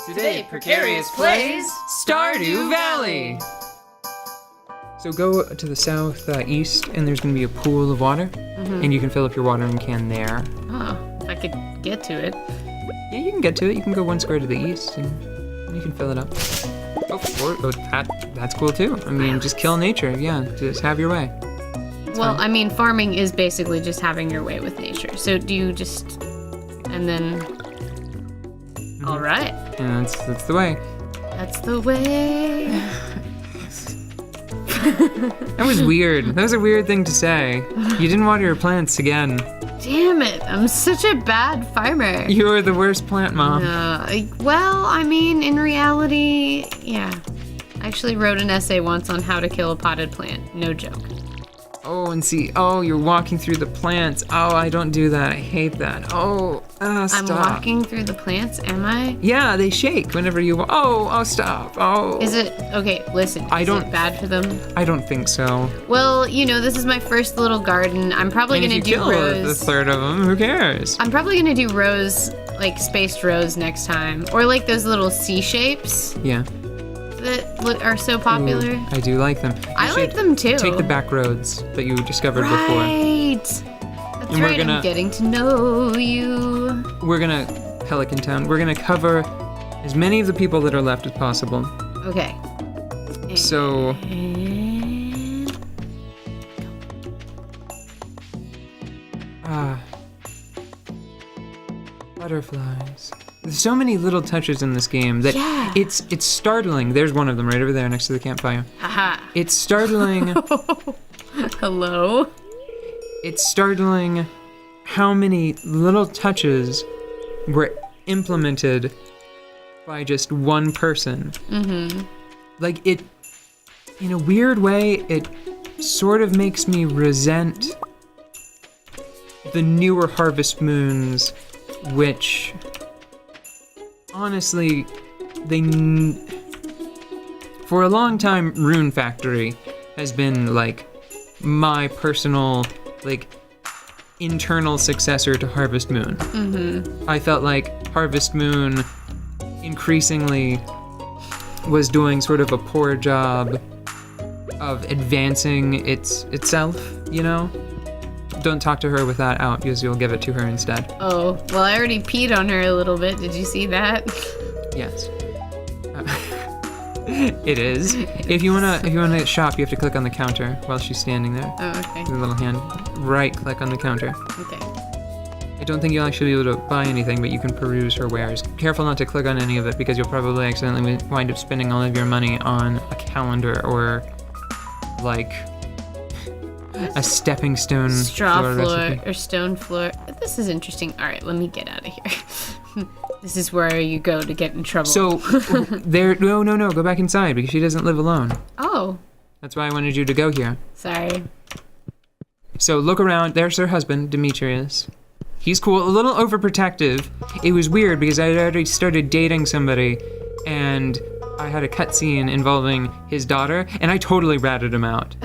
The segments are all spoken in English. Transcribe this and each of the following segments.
Today, Precarious plays Stardew Valley! So go to the southeast, and there's going to be a pool of water, and you can fill up your watering can there. Oh, if I could get to it. Yeah, you can get to it. You can go 1 square to the east, and you can fill it up. That's cool too. I mean, just kill nature. Yeah, just have your way. Well, I mean, farming is basically just having your way with nature. So do you just... and then... All right. Yeah, that's the way. That's the way. That was weird. That was a weird thing to say. You didn't water your plants again. Damn it, I'm such a bad farmer. You're the worst plant mom. Well, I mean, in reality, yeah. I actually wrote an essay once on how to kill a potted plant. No joke. Oh, and see, you're walking through the plants. Oh, I don't do that. I hate that. Stop. I'm walking through the plants, am I? Yeah, they shake whenever you... stop. Oh. Is it... Okay, listen. Is it bad for them? I don't think so. Well, this is my first little garden. I'm probably going to do rows. The third of them, who cares? I'm probably going to do rows, like spaced rows next time. Or like those little C shapes. Yeah. That are so popular. Ooh, I do like them. I like them too. Take the back roads that you discovered before. Right. That's right. I'm getting to know you. We're gonna Pelican Town. We're gonna cover as many of the people that are left as possible. Okay. So. Butterflies. There's so many little touches in this game that it's startling. There's one of them right over there next to the campfire. Aha. It's startling. Hello? It's startling how many little touches were implemented by just one person. Mm-hmm. Like, it, in a weird way, it sort of makes me resent the newer Harvest Moons, which... honestly, for a long time, Rune Factory has been, like, my personal, like, internal successor to Harvest Moon. Mm-hmm. I felt like Harvest Moon increasingly was doing sort of a poor job of advancing itself, Don't talk to her with that out, because you'll give it to her instead. Oh, well, I already peed on her a little bit. Did you see that? Yes. It is. If you wanna shop, you have to click on the counter while she's standing there. Oh, okay. With a little hand. Right click on the counter. Okay. I don't think you'll actually be able to buy anything, but you can peruse her wares. Careful not to click on any of it, because you'll probably accidentally wind up spending all of your money on a calendar or, like... a stepping stone straw floor recipe. or stone floor. This is interesting. All right, let me get out of here. This is where you go to get in trouble. So no, go back inside, because she doesn't live alone. Oh. That's why I wanted you to go here. Sorry. So look around. There's her husband, Demetrius. He's cool, a little overprotective. It was weird because I had already started dating somebody, and I had a cutscene involving his daughter, and I totally ratted him out.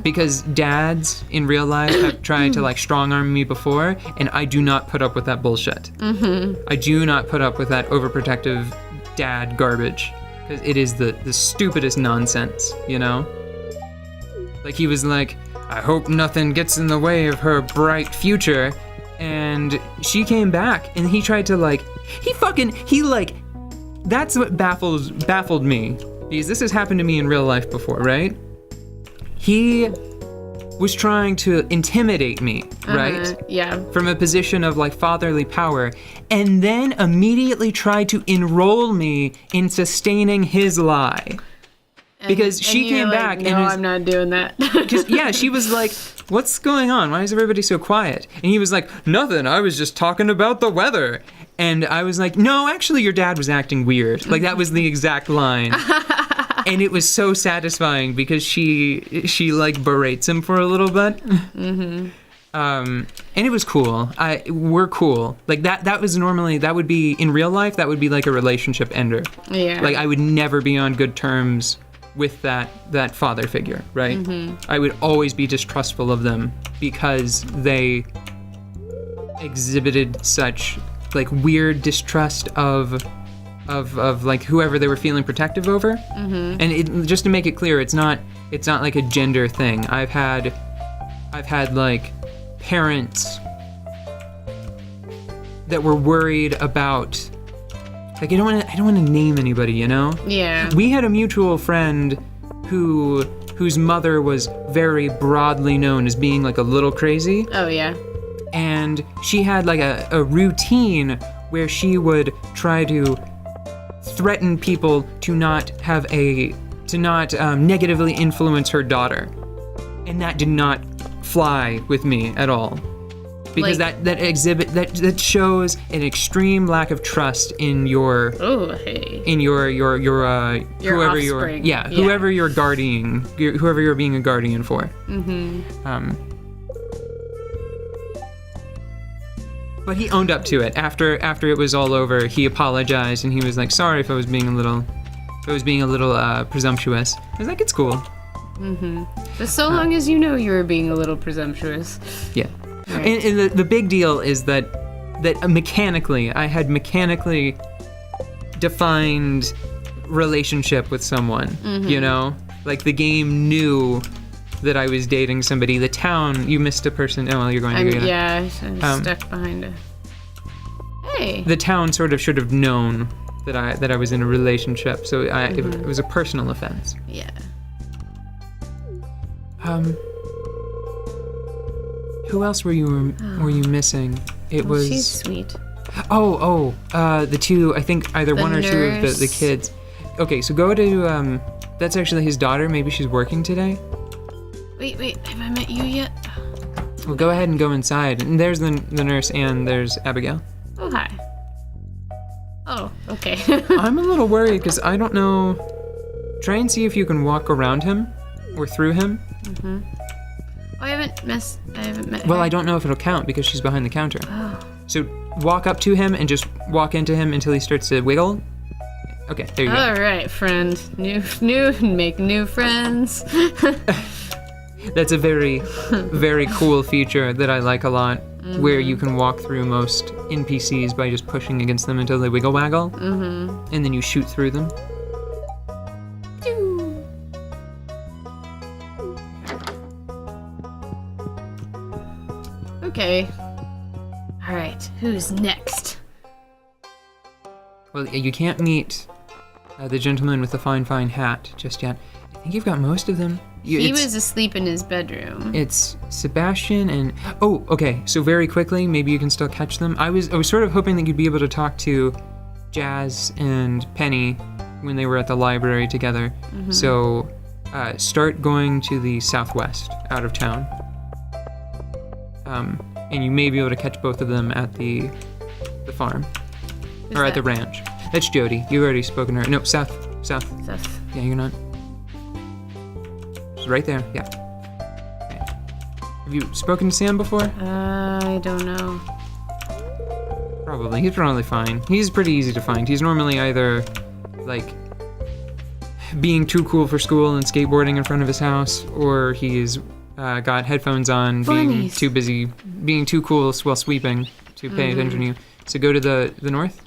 Because dads in real life have tried to, like, strong-arm me before, and I do not put up with that bullshit. Mm-hmm. I do not put up with that overprotective dad garbage. Because it is the stupidest nonsense, Like, he was like, I hope nothing gets in the way of her bright future. And she came back, and he tried to, like, that's what baffled me. Because this has happened to me in real life before, right? He was trying to intimidate me, right? Yeah. From a position of, like, fatherly power, and then immediately tried to enroll me in sustaining his lie. Because she came back and I'm not doing that. Yeah, she was like, what's going on? Why is everybody so quiet? And he was like, nothing, I was just talking about the weather. And I was like, no, actually your dad was acting weird. Like, that was the exact line. And it was so satisfying because she like berates him for a little bit. Mm-hmm. And it was cool. We're cool. Like, that would be, in real life, that would be like a relationship ender. Yeah. Like, I would never be on good terms with that father figure, right? Mm-hmm. I would always be distrustful of them because they exhibited such, like, weird distrust of of like whoever they were feeling protective over. Mm-hmm. And just to make it clear, it's not like a gender thing. I've had like parents that were worried about, like, I don't want to name anybody, you know? Yeah. We had a mutual friend whose mother was very broadly known as being like a little crazy. Oh, yeah. And she had like a routine where she would try to threaten people to not negatively influence her daughter. And that did not fly with me at all. Because Like- that shows an extreme lack of trust in your Oh, hey. in your whoever offspring. whoever you're guarding, whoever you're being a guardian for. But he owned up to it after it was all over. He apologized and he was like, sorry if I was being a little presumptuous. I was like, it's cool. Just so long as you know you were being a little presumptuous. Yeah. Right. And the big deal is that mechanically, I had mechanically defined relationship with someone, you know? Like the game knew that I was dating somebody. The town, you missed a person. Oh, well, you're going to get it. Yeah, I'm stuck behind it. Hey. The town sort of should have known that I was in a relationship, so it was a personal offense. Yeah. Who else were you missing? It was. She's sweet. The two. I think either one or two of the nurse. kids. Okay, so go to That's actually his daughter. Maybe she's working today. Wait, have I met you yet? Well, go ahead and go inside. And there's the nurse and there's Abigail. Oh, hi. Oh, okay. I'm a little worried because I don't know. Try and see if you can walk around him or through him. I haven't met Well, her. I don't know if it'll count because she's behind the counter. Oh. So walk up to him and just walk into him until he starts to wiggle. Okay, there you go. All right, friend. Make new friends. That's a very, very cool feature that I like a lot, where you can walk through most NPCs by just pushing against them until they wiggle waggle, and then you shoot through them. Okay. All right, who's next? Well, you can't meet the gentleman with the fine hat just yet. I think you've got most of them. He was asleep in his bedroom. It's Sebastian and... Oh, okay. So very quickly, maybe you can still catch them. I was sort of hoping that you'd be able to talk to Jazz and Penny when they were at the library together. So start going to the southwest, out of town. And you may be able to catch both of them at the farm. Who's Or at the that? ranch. That's Jody. You've already spoken to her. No, South. Seth. Yeah, you're not. She's right there. Yeah. Okay. Have you spoken to Sam before? I don't know. Probably. He's probably fine. He's pretty easy to find. He's normally either, like, being too cool for school and skateboarding in front of his house, or he's got headphones on, being too busy, being too cool while sweeping to pay attention to you. So go to the north,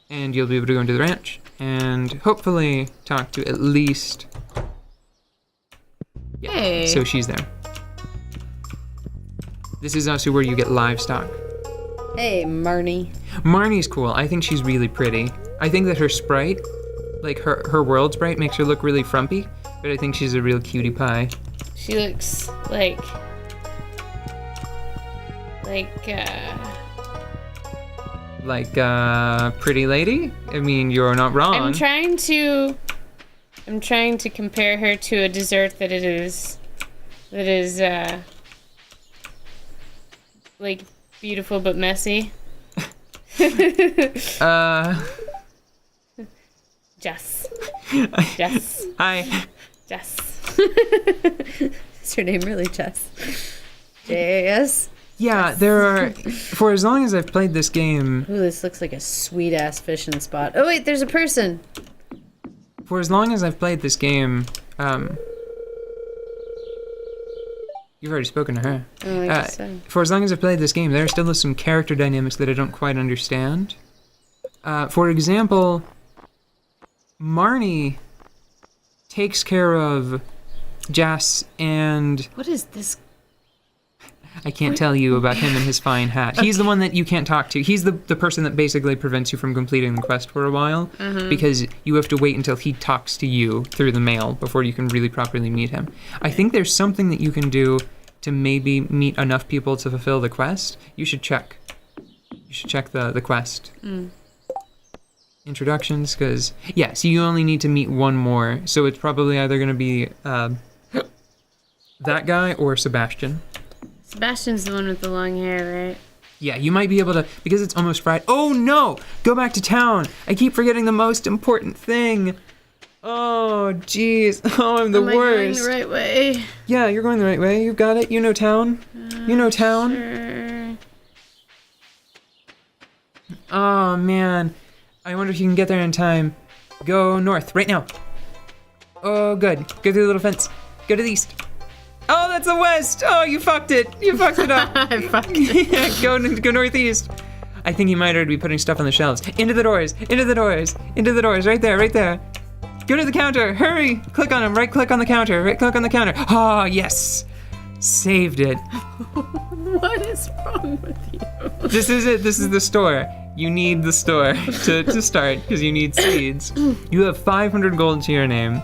and you'll be able to go into the ranch, and hopefully talk to at least... Yeah. Hey. So she's there. This is also where you get livestock. Hey, Marnie. Marnie's cool. I think she's really pretty. I think that her sprite, like her world sprite, makes her look really frumpy, but I think she's a real cutie pie. She looks like Pretty lady? I mean, you're not wrong. I'm trying to compare her to a dessert that is like beautiful but messy. Jess. Hi. Jess. Is her name really Jess? J-A-S? Yeah, there are... For as long as I've played this game... Ooh, this looks like a sweet-ass fishing spot. Oh, wait, there's a person. For as long as I've played this game, you've already spoken to her. Oh, I guess so. For as long as I've played this game, there are still some character dynamics that I don't quite understand. For example, Marnie takes care of Jas and... What is this? I can't tell you about him and his fine hat. He's the one that you can't talk to. He's the person that basically prevents you from completing the quest for a while because you have to wait until he talks to you through the mail before you can really properly meet him. I think there's something that you can do to maybe meet enough people to fulfill the quest. You should check. You should check the quest. Introductions, because... Yeah, so you only need to meet one more. So it's probably either going to be that guy or Sebastian. Sebastian's the one with the long hair, right? Yeah, you might be able to, because it's almost Friday. Oh no! Go back to town! I keep forgetting the most important thing. Oh, jeez. Oh, I'm the Am I going worst. the right way? Yeah, you're going the right way. You've got it. You know town. You know town. Sure. Oh, man. I wonder if you can get there in time. Go north, right now. Oh, good. Go through the little fence. Go to the east. Oh, that's the west. Oh, you fucked it. You fucked it up. I fucked it. Yeah, go northeast. I think you might already be putting stuff on the shelves. Into the doors. Into the doors. Into the doors. Right there. Right there. Go to the counter. Hurry. Click on him. Right click on the counter. Right click on the counter. Ah, yes. Saved it. What is wrong with you? This is it. This is the store. You need the store to start because you need seeds. You have 500 gold to your name.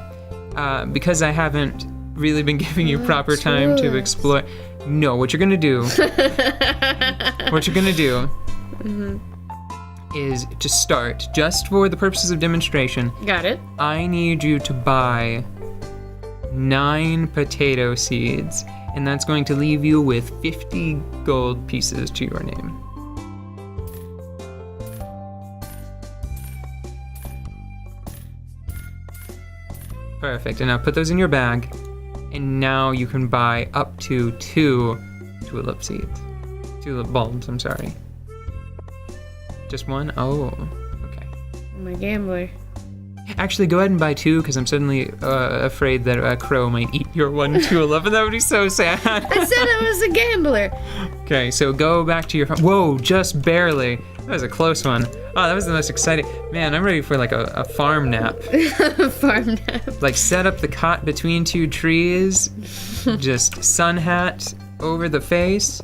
Because I haven't really been giving you proper time to explore. No, what you're gonna do is to start, just for the purposes of demonstration, Got it. I need you to buy 9 potato seeds, and that's going to leave you with 50 gold pieces to your name. Perfect, and now put those in your bag. And now you can buy up to 2 tulip seeds. Tulip bulbs, I'm sorry. Just one? Oh, okay. I'm a gambler. Actually, go ahead and buy 2, because I'm suddenly afraid that a crow might eat your one tulip, and that would be so sad. I said I was a gambler. Okay, so go back to your farm. Whoa, just barely. That was a close one. Oh, that was the most exciting. Man, I'm ready for like a farm nap. Farm nap. Like set up the cot between 2 trees, just sun hat over the face.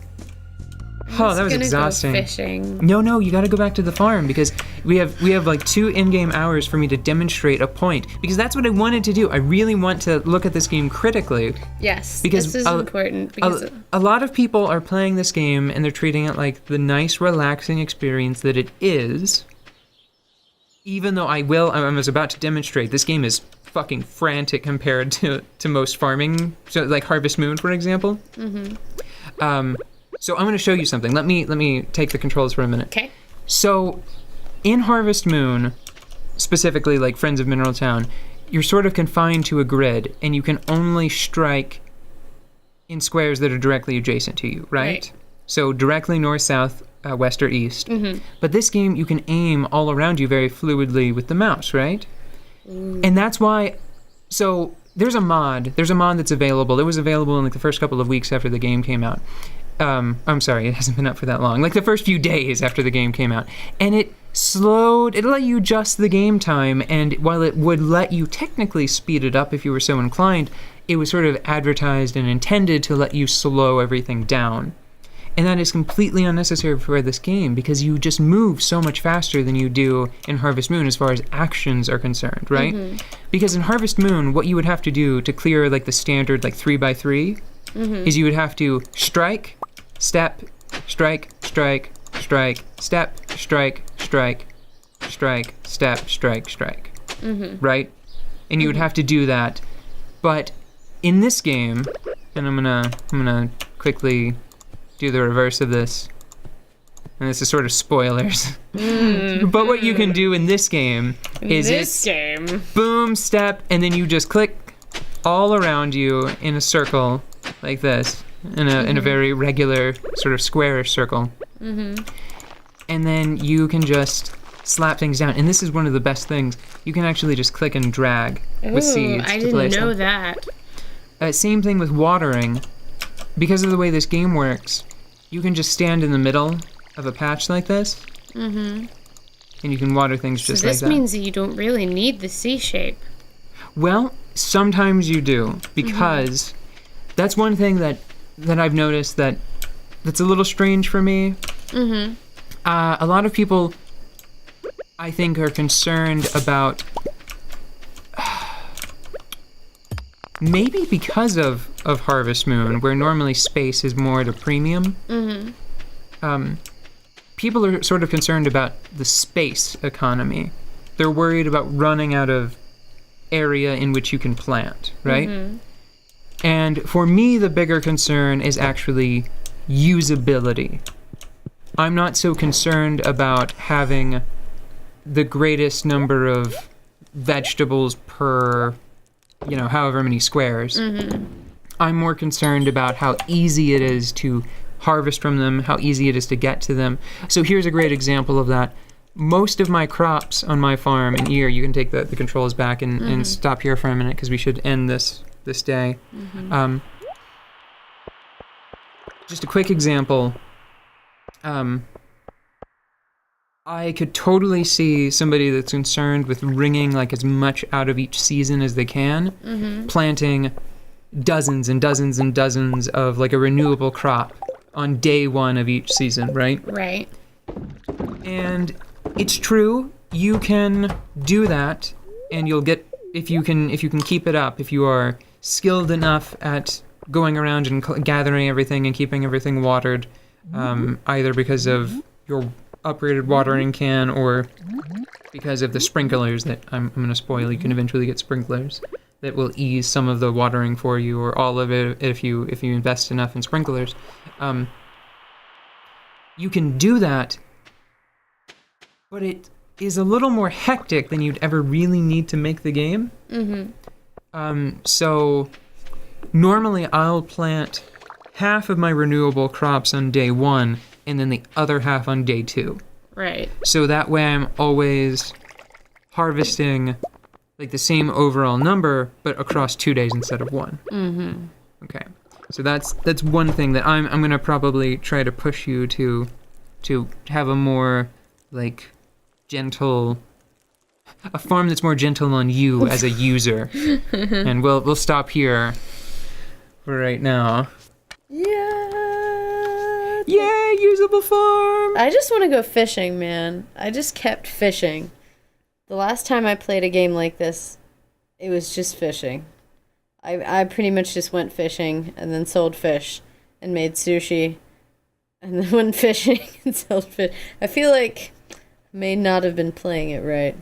Oh, that was exhausting. Go fishing. No, you gotta go back to the farm because we have like 2 in-game hours for me to demonstrate a point. Because that's what I wanted to do. I really want to look at this game critically. Yes, Because this is important. Because a lot of people are playing this game and they're treating it like the nice, relaxing experience that it is. Even though I was about to demonstrate, this game is fucking frantic compared to most farming. So like Harvest Moon, for example. Mm-hmm. So I'm going to show you something. Let me take the controls for a minute. Okay. So in Harvest Moon, specifically like Friends of Mineral Town, you're sort of confined to a grid and you can only strike in squares that are directly adjacent to you, right? So directly north, south, west, or east. Mm-hmm. But this game, you can aim all around you very fluidly with the mouse, right? And that's why... So there's a mod that's available. It was available in like the first couple of weeks after the game came out. I'm sorry, it hasn't been up for that long. Like the first few days after the game came out. And it let you adjust the game time, and while it would let you technically speed it up if you were so inclined, it was sort of advertised and intended to let you slow everything down. And that is completely unnecessary for this game because you just move so much faster than you do in Harvest Moon as far as actions are concerned, right? Mm-hmm. Because in Harvest Moon, what you would have to do to clear like the standard like 3x3 is you would have to strike, step, strike, strike, strike, step, strike, strike, strike, step, strike, strike, right? And you would have to do that. But in this game, and I'm gonna quickly do the reverse of this, and this is sort of spoilers. But what you can do in this game is boom, step, and then you just click all around you in a circle like this. In a very regular sort of squarish circle. And then you can just slap things down. And this is one of the best things. You can actually just click and drag with seeds I to place didn't know them. that. Same thing with watering. Because of the way this game works, you can just stand in the middle of a patch like this. and you can water things So just like this that. means that you don't really need the C shape. Well, sometimes you do, because that's one thing that I've noticed that's a little strange for me. A lot of people, I think, are concerned about maybe because of Harvest Moon, where normally space is more at a premium. People are sort of concerned about the space economy. They're worried about running out of area in which you can plant, right? And for me, the bigger concern is actually usability. I'm not so concerned about having the greatest number of vegetables per, however many squares. I'm more concerned about how easy it is to harvest from them, how easy it is to get to them. So here's a great example of that. Most of my crops on my farm, and here you can take the controls back and stop here for a minute because we should end this day. Just a quick example. I could totally see somebody that's concerned with wringing like as much out of each season as they can, planting dozens and dozens and dozens of like a renewable crop on day one of each season, right? Right. And it's true, you can do that, and you'll get, if you can keep it up, if you are skilled enough at going around and gathering everything and keeping everything watered, either because of your upgraded watering can or because of the sprinklers that I'm going to spoil. You can eventually get sprinklers that will ease some of the watering for you, or all of it if you invest enough in sprinklers. You can do that, but it is a little more hectic than you'd ever really need to make the game. So normally I'll plant half of my renewable crops on day one and then the other half on day two. Right. So that way I'm always harvesting like the same overall number, but across 2 days instead of one. Okay. So that's one thing that I'm going to probably try to push you to have a more like gentle, a farm that's more gentle on you as a user. And we'll stop here for right now. Yay, usable farm! I just want to go fishing, man. I just kept fishing. The last time I played a game like this, it was just fishing. I pretty much just went fishing and then sold fish and made sushi and then went fishing and sold fish. I feel like I may not have been playing it right.